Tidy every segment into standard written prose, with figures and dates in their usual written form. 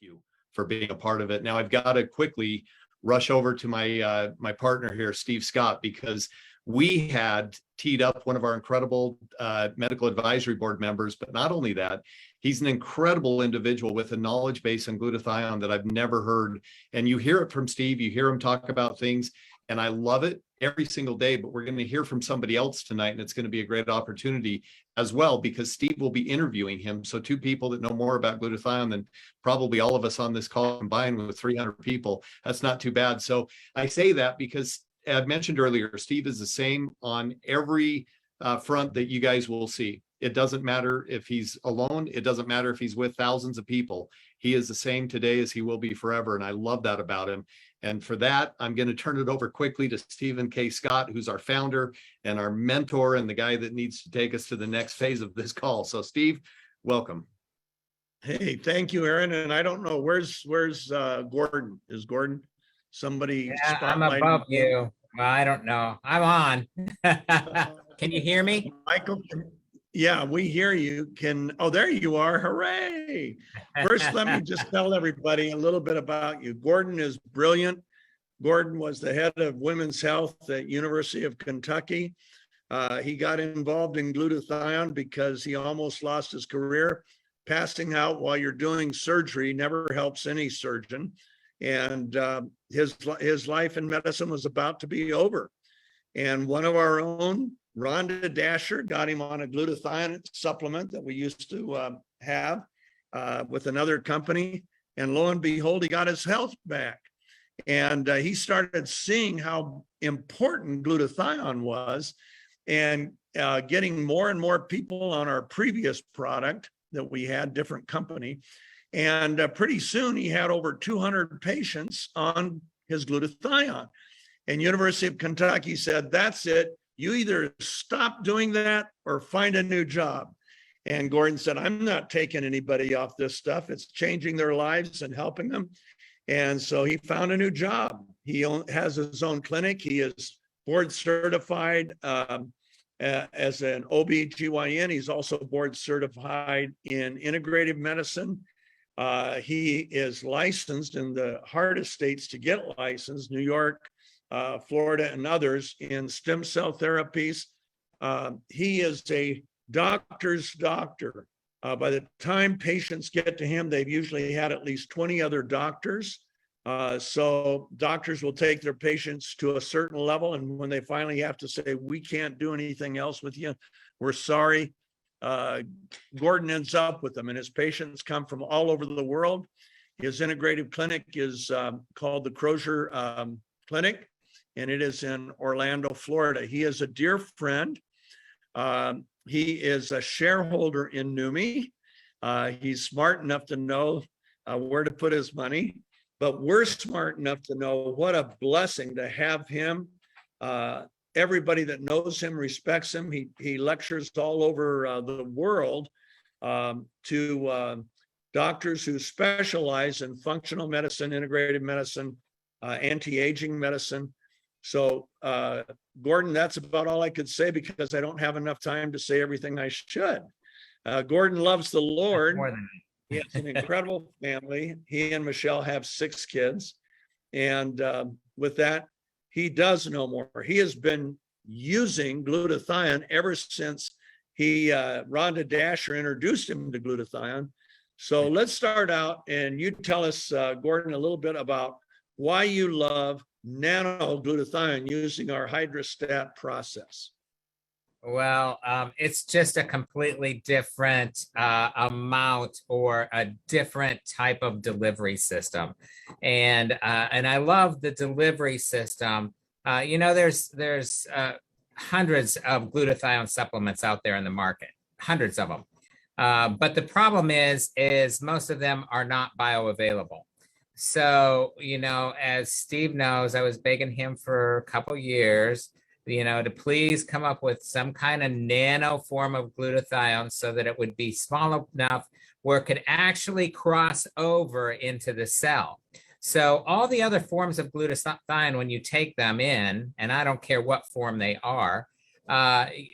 you for being a part of it. Now I've got to quickly rush over to my my partner here, Steve Scott, because we had teed up one of our incredible medical advisory board members, but not only that, he's an incredible individual with a knowledge base on glutathione that I've never heard. And you hear it from Steve, you hear him talk about things, and I love it every single day, but we're going to hear from somebody else tonight, and it's going to be a great opportunity as well, because Steve will be interviewing him. So two people that know more about glutathione than probably all of us on this call combined with 300 people. That's not too bad. So I say that because I mentioned earlier, Steve is the same on every front that you guys will see. It doesn't matter if he's alone. It doesn't matter if he's with thousands of people. He is the same today as he will be forever. And I love that about him. And for that, I'm going to turn it over quickly to Stephen K. Scott, who's our founder and our mentor and the guy that needs to take us to the next phase of this call. So Steve, welcome. Hey, thank you, Aaron. And I don't know, where's Gordon? Is Gordon somebody? Yeah, I'm above you. Well, I don't know. I'm on. Can you hear me? Michael, yeah, we hear you. Oh, there you are. Hooray. First, let me just tell everybody a little bit about you. Gordon is brilliant. Gordon was the head of women's health at University of Kentucky. He got involved in glutathione because he almost lost his career. Passing out while you're doing surgery never helps any surgeon. And his life in medicine was about to be over. And one of our own, Rhonda Dasher, got him on a glutathione supplement that we used to have with another company. And lo and behold, he got his health back. And he started seeing how important glutathione was, and getting more and more people on our previous product that we had, different company. And pretty soon he had over 200 patients on his glutathione. And University of Kentucky said, that's it. You either stop doing that or find a new job. And Gordon said, I'm not taking anybody off this stuff. It's changing their lives and helping them. And so he found a new job. He has his own clinic. He is board certified as an OB/GYN. He's also board certified in integrative medicine. He is licensed in the hardest states to get licensed, New York, Florida, and others, in stem cell therapies. He is a doctor's doctor. By the time patients get to him, they've usually had at least 20 other doctors. So doctors will take their patients to a certain level, and when they finally have to say, we can't do anything else with you, we're sorry, Gordon ends up with them, and his patients come from all over the world. His integrative clinic is called the Crozier Clinic, and it is in Orlando, Florida. He is a dear friend. He is a shareholder in Neumi. He's smart enough to know where to put his money, but we're smart enough to know what a blessing to have him. Everybody that knows him respects him. He lectures all over the world to doctors who specialize in functional medicine, integrative medicine, anti-aging medicine. So Gordon, that's about all I could say, because I don't have enough time to say everything I should. Gordon loves the Lord. He has an incredible family. He and Michelle have 6 kids. And with that, he does know more. He has been using glutathione ever since Rhonda Dasher introduced him to glutathione. So let's start out, and you tell us, Gordon, a little bit about why you love nano-glutathione using our Hydrostat process. Well, it's just a completely different amount, or a different type of delivery system, and I love the delivery system. You know, there's hundreds of glutathione supplements out there in the market, hundreds of them, but the problem is most of them are not bioavailable. So, you know, as Steve knows, I was begging him for a couple years, you know, to please come up with some kind of nano form of glutathione so that it would be small enough where it could actually cross over into the cell. So all the other forms of glutathione, when you take them in, and I don't care what form they are,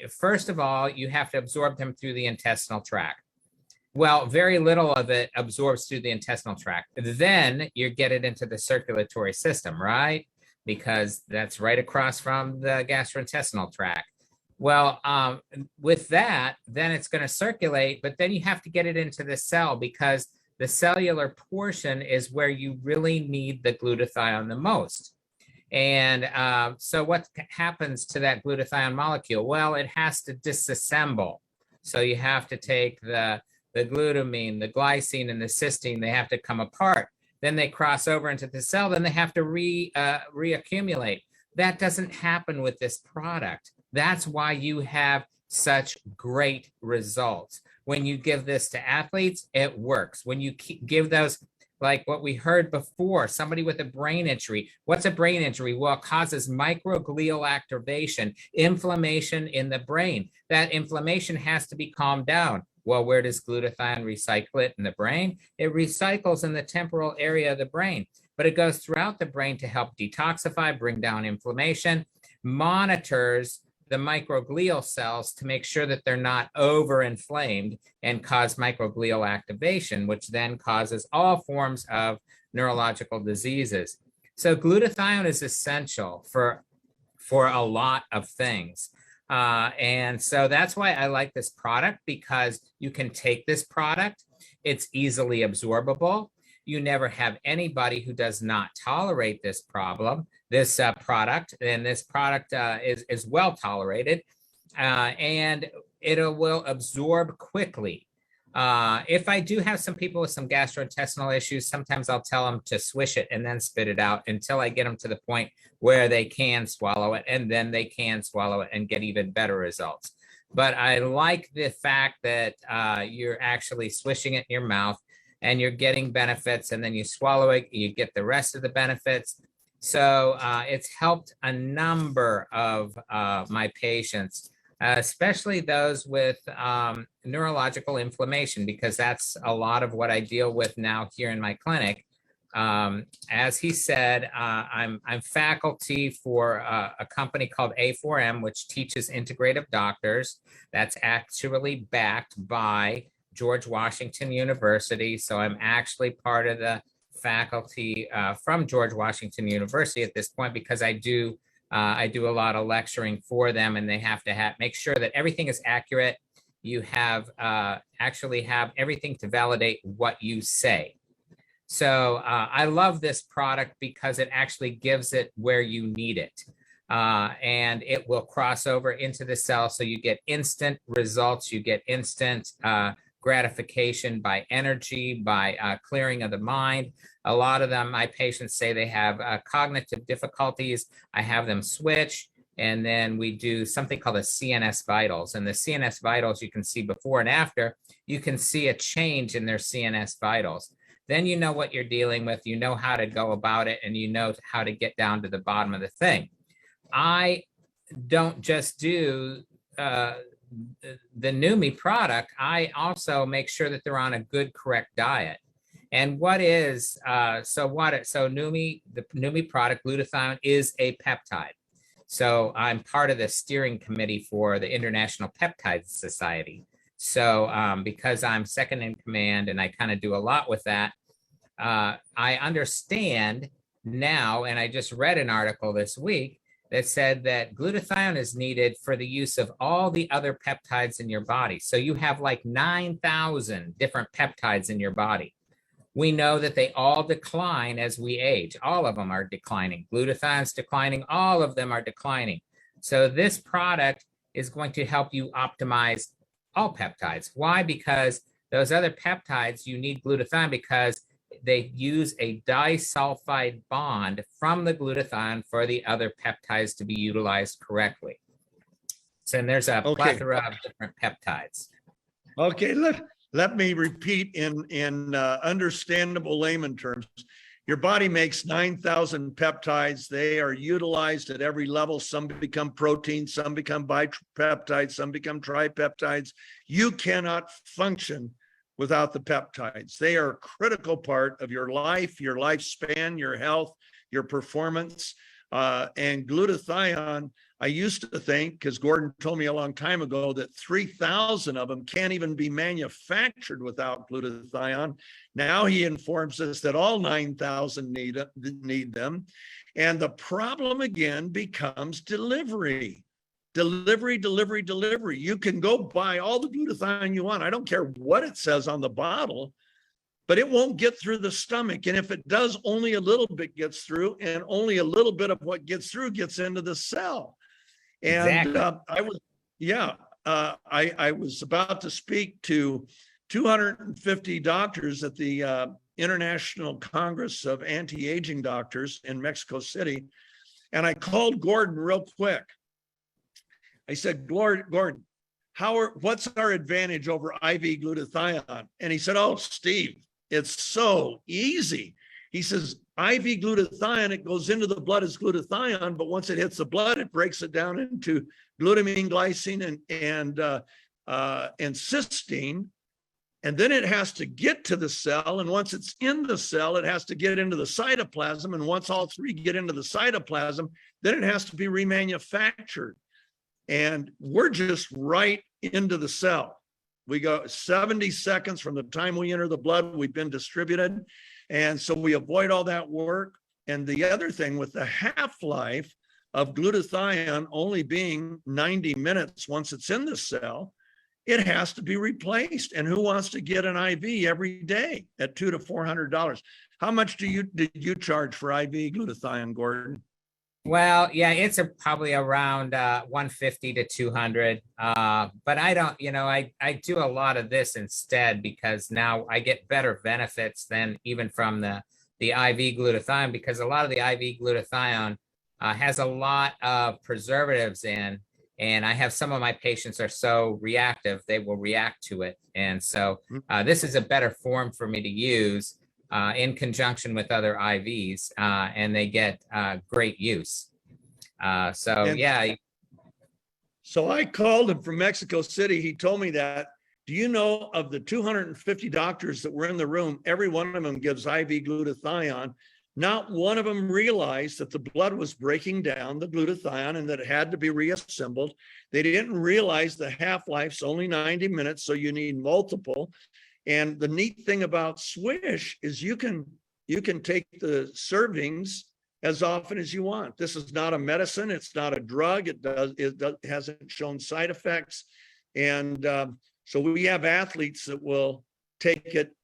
first of all, you have to absorb them through the intestinal tract. Well, very little of it absorbs through the intestinal tract. Then you get it into the circulatory system, right? Because that's right across from the gastrointestinal tract. Well, with that, then it's going to circulate, but then you have to get it into the cell because the cellular portion is where you really need the glutathione the most. And so what happens to that glutathione molecule? Well, it has to disassemble. So you have to take the glutamine, the glycine, and the cysteine, they have to come apart. Then they cross over into the cell, then they have to reaccumulate. That doesn't happen with this product. That's why you have such great results. When you give this to athletes, it works. When you give those, like what we heard before, somebody with a brain injury. What's a brain injury? Well, it causes microglial activation, inflammation in the brain. That inflammation has to be calmed down. Well, where does glutathione recycle it in the brain? It recycles in the temporal area of the brain, but it goes throughout the brain to help detoxify, bring down inflammation, monitors the microglial cells to make sure that they're not overinflamed and cause microglial activation, which then causes all forms of neurological diseases. So glutathione is essential for a lot of things. And so that's why I like this product, because you can take this product, it's easily absorbable. You never have anybody who does not tolerate this product, and this product is well tolerated, and it will absorb quickly. If I do have some people with some gastrointestinal issues, sometimes I'll tell them to swish it and then spit it out until I get them to the point where they can swallow it, and then they can swallow it and get even better results. But I like the fact that you're actually swishing it in your mouth and you're getting benefits, and then you swallow it, you get the rest of the benefits. So it's helped a number of my patients, especially those with neurological inflammation, because that's a lot of what I deal with now here in my clinic. As he said, I'm faculty for a company called A4M, which teaches integrative doctors. That's actually backed by George Washington University. So I'm actually part of the faculty from George Washington University at this point, because I do a lot of lecturing for them, and they have to make sure that everything is accurate. You have actually have everything to validate what you say. So I love this product because it actually gives it where you need it. And it will cross over into the cell. So you get instant results, you get instant gratification by energy, by clearing of the mind. A lot of them, my patients say they have cognitive difficulties. I have them switch, and then we do something called a CNS vitals. And the CNS vitals, you can see before and after, you can see a change in their CNS vitals. Then you know what you're dealing with, you know how to go about it, and you know how to get down to the bottom of the thing. I don't just do the Neumi product. I also make sure that they're on a good, correct diet. And so Neumi, the Neumi product, glutathione, is a peptide. So I'm part of the steering committee for the International Peptide Society. So because I'm second in command and I kind of do a lot with that, I understand now, and I just read an article this week that said that glutathione is needed for the use of all the other peptides in your body. So you have like 9,000 different peptides in your body. We know that they all decline as we age. All of them are declining. Glutathione's declining. All of them are declining. So this product is going to help you optimize all peptides. Why? Because those other peptides, you need glutathione because they use a disulfide bond from the glutathione for the other peptides to be utilized correctly. So and there's a plethora of different peptides. Okay, let me repeat in understandable layman terms. Your body makes 9,000 peptides. They are utilized at every level. Some become proteins, some become bipeptides, some become tripeptides. You cannot function without the peptides. They are a critical part of your life, your lifespan, your health, your performance. And glutathione, I used to think, because Gordon told me a long time ago, that 3,000 of them can't even be manufactured without glutathione. Now he informs us that all 9,000 need them. And the problem again becomes delivery. Delivery. You can go buy all the glutathione you want. I don't care what it says on the bottle, but it won't get through the stomach. And if it does, only a little bit gets through, and only a little bit of what gets through gets into the cell. And Exactly. I was about to speak to 250 doctors at the International Congress of Anti-Aging Doctors in Mexico City. And I called Gordon real quick. I said, Gordon, what's our advantage over IV glutathione? And he said, oh, Steve, it's so easy. He says, IV glutathione, it goes into the blood as glutathione, but once it hits the blood, it breaks it down into glutamine, glycine, and cysteine. And then it has to get to the cell. And once it's in the cell, it has to get into the cytoplasm. And once all three get into the cytoplasm, then it has to be remanufactured. And we're just right into the cell. We go 70 seconds from the time we enter the blood, we've been distributed. And so we avoid all that work. And the other thing with the half-life of glutathione only being 90 minutes once it's in the cell, it has to be replaced. And who wants to get an IV every day at $200 to $400? How much did you charge for IV glutathione, Gordon? Well, yeah, it's probably around 150 to 200. But I don't, I do a lot of this instead because now I get better benefits than even from the IV glutathione, because a lot of the IV glutathione has a lot of preservatives in, and I have some of my patients are so reactive, they will react to it. And so this is a better form for me to use in conjunction with other IVs, and they get great use. So I called him from Mexico City. He told me that. Do you know, of the 250 doctors that were in the room, every one of them gives IV glutathione. Not one of them realized that the blood was breaking down the glutathione and that it had to be reassembled. They didn't realize the half-life's only 90 minutes, so you need multiple. And the neat thing about Swish is you can take the servings as often as you want. This is not a medicine. It's not a drug. It hasn't shown side effects. And so we have athletes that will take it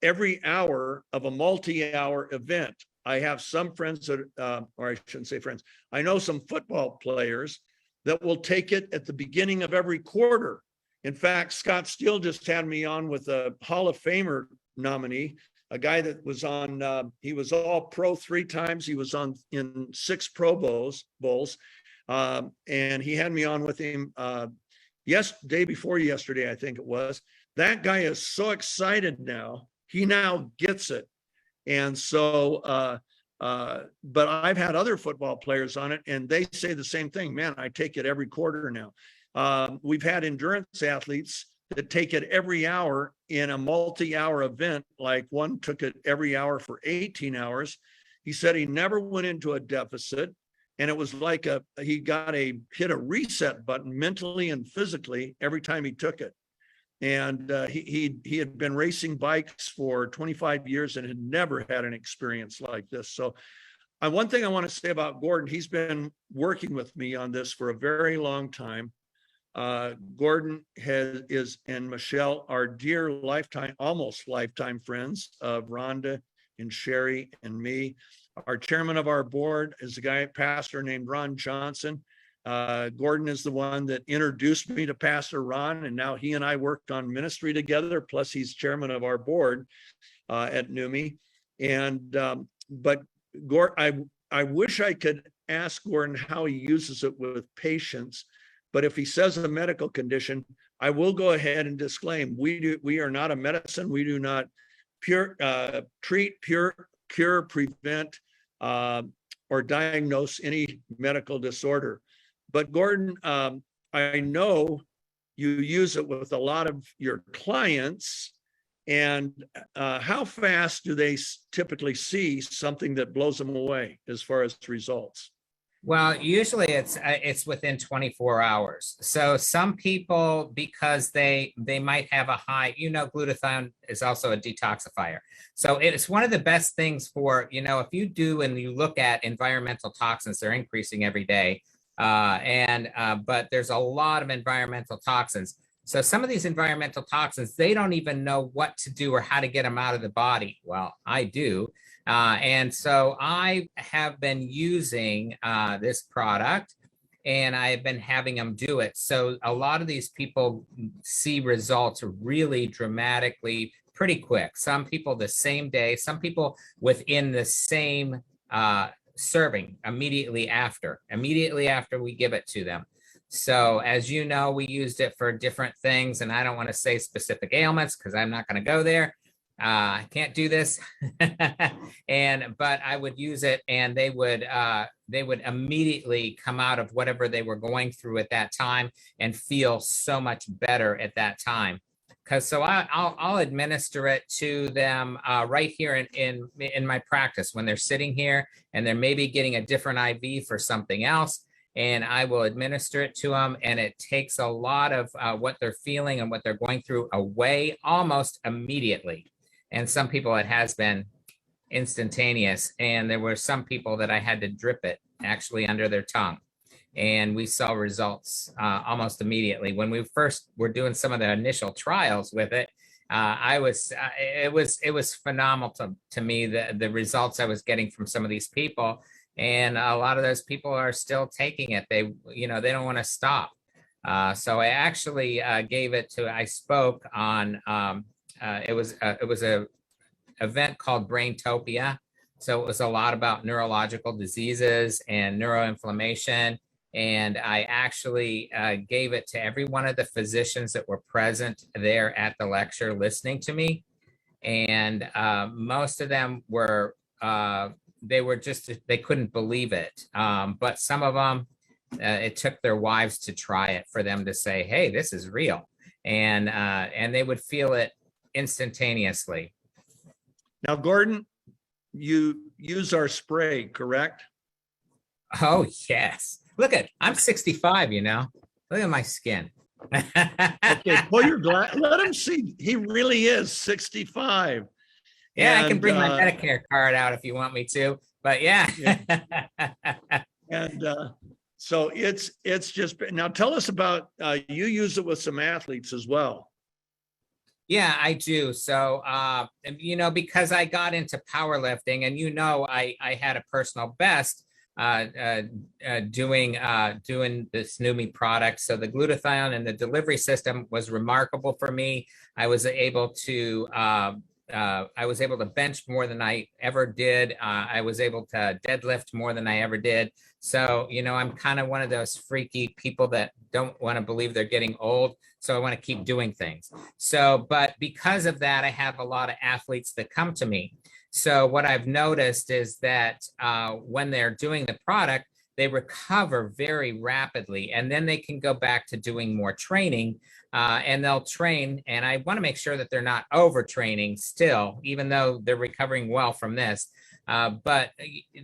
every hour of a multi-hour event. I have some friends that, or I shouldn't say friends, I know some football players that will take it at the beginning of every quarter. In fact, Scott Steele just had me on with a Hall of Famer nominee, a guy that was on, he was all pro 3 times. He was on in 6 Pro Bowls. And he had me on with him day before yesterday, I think it was. That guy is so excited now. He now gets it. And so, but I've had other football players on it, and they say the same thing. Man, I take it every quarter now. We've had endurance athletes that take it every hour in a multi-hour event, like one took it every hour for 18 hours. He said he never went into a deficit, and it was like he hit a reset button mentally and physically every time he took it. And he had been racing bikes for 25 years and had never had an experience like this. So one thing I want to say about Gordon, he's been working with me on this for a very long time. Gordon and Michelle are dear almost lifetime friends of Rhonda and Sherry and me. Our chairman of our board is a pastor named Ron Johnson. Gordon is the one that introduced me to Pastor Ron, and now he and I worked on ministry together. Plus, he's chairman of our board at Neumi. And but Gordon, I wish I could ask Gordon how he uses it with patients. But if he says a medical condition, I will go ahead and disclaim we are not a medicine. We do not treat, cure, prevent, or diagnose any medical disorder. But Gordon, I know you use it with a lot of your clients, And how fast do they typically see something that blows them away as far as results? Well, usually it's within 24 hours. So some people, because they might have a high, glutathione is also a detoxifier. So it's one of the best things for, if you do and you look at environmental toxins, they're increasing every day. But there's a lot of environmental toxins. So some of these environmental toxins, they don't even know what to do or how to get them out of the body. Well, I do. And so I have been using this product, and I've been having them do it. So a lot of these people see results really dramatically pretty quick. Some people the same day, some people within the same serving immediately after we give it to them. So as you know, we used it for different things, and I don't want to say specific ailments because I'm not going to go there. I can't do this. But I would use it, and they would immediately come out of whatever they were going through at that time and feel so much better at that time. So I'll administer it to them right here in my practice when they're sitting here and they're maybe getting a different IV for something else. And I will administer it to them, and it takes a lot of what they're feeling and what they're going through away almost immediately. And some people it has been instantaneous, and there were some people that I had to drip it actually under their tongue, and we saw results almost immediately. When we first were doing some of the initial trials with it, it was phenomenal to me, the results I was getting from some of these people. And a lot of those people are still taking it. They don't want to stop. So I actually gave it to, I spoke on, it was a event called Braintopia. So it was a lot about neurological diseases and neuroinflammation. And I actually gave it to every one of the physicians that were present there at the lecture listening to me. And most of them were, they couldn't believe it. But some of them, it took their wives to try it for them to say, hey, this is real. And they would feel it instantaneously. Now, Gordon, you use our spray, correct? Oh, yes. I'm 65, Look at my skin. Okay, pull your glass. Let him see. He really is 65. Yeah, I can bring my Medicare card out if you want me to, but yeah. And so it's just, now tell us about, you use it with some athletes as well. Yeah, I do. So, because I got into powerlifting, and I had a personal best doing this Neumi product. So the glutathione and the delivery system was remarkable for me. I was able to bench more than I ever did. I was able to deadlift more than I ever did. So, I'm kind of one of those freaky people that don't want to believe they're getting old. So I want to keep doing things. So, but because of that, I have a lot of athletes that come to me. So what I've noticed is that when they're doing the product, they recover very rapidly, and then they can go back to doing more training, and they'll train. And I want to make sure that they're not overtraining still, even though they're recovering well from this, but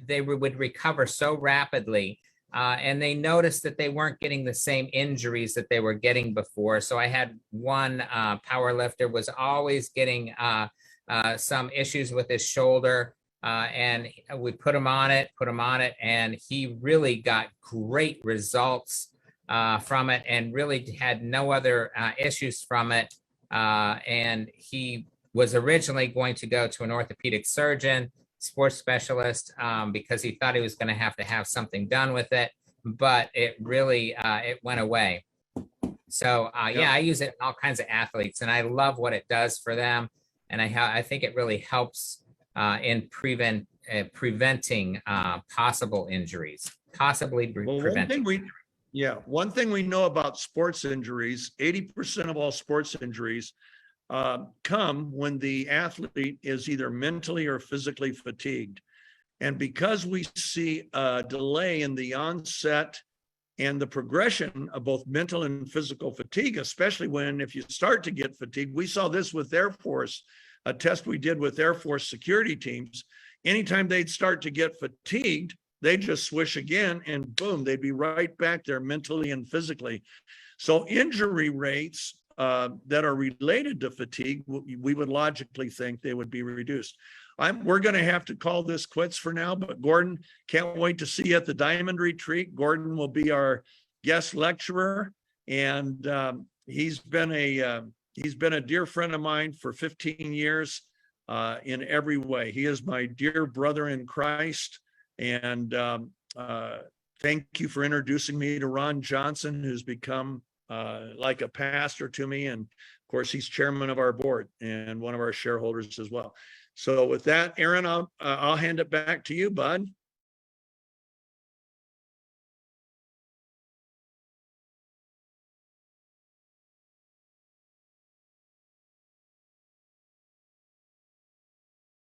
they would recover so rapidly. And they noticed that they weren't getting the same injuries that they were getting before. So I had one power lifter was always getting some issues with his shoulder. And we put him on it, and he really got great results from it, and really had no other issues from it. And he was originally going to go to an orthopedic surgeon, sports specialist, because he thought he was going to have something done with it, but it really, it went away. So yeah, I use it in all kinds of athletes, and I love what it does for them. And I think it really helps in preventing possible injuries, preventing. One thing we know about sports injuries, 80% of all sports injuries come when the athlete is either mentally or physically fatigued. And because we see a delay in the onset and the progression of both mental and physical fatigue, especially if you start to get fatigued. We saw this with Air Force, a test we did with Air Force security teams. Anytime they'd start to get fatigued, they'd just swish again and boom, they'd be right back there mentally and physically. So injury rates that are related to fatigue, we would logically think they would be reduced. We're going to have to call this quits for now, but Gordon, can't wait to see you at the Diamond Retreat. Gordon will be our guest lecturer, and he's been a dear friend of mine for 15 years in every way. He is my dear brother in Christ, and thank you for introducing me to Ron Johnson, who's become like a pastor to me, and of course he's chairman of our board and one of our shareholders as well. So with that, Aaron, I'll hand it back to you, bud.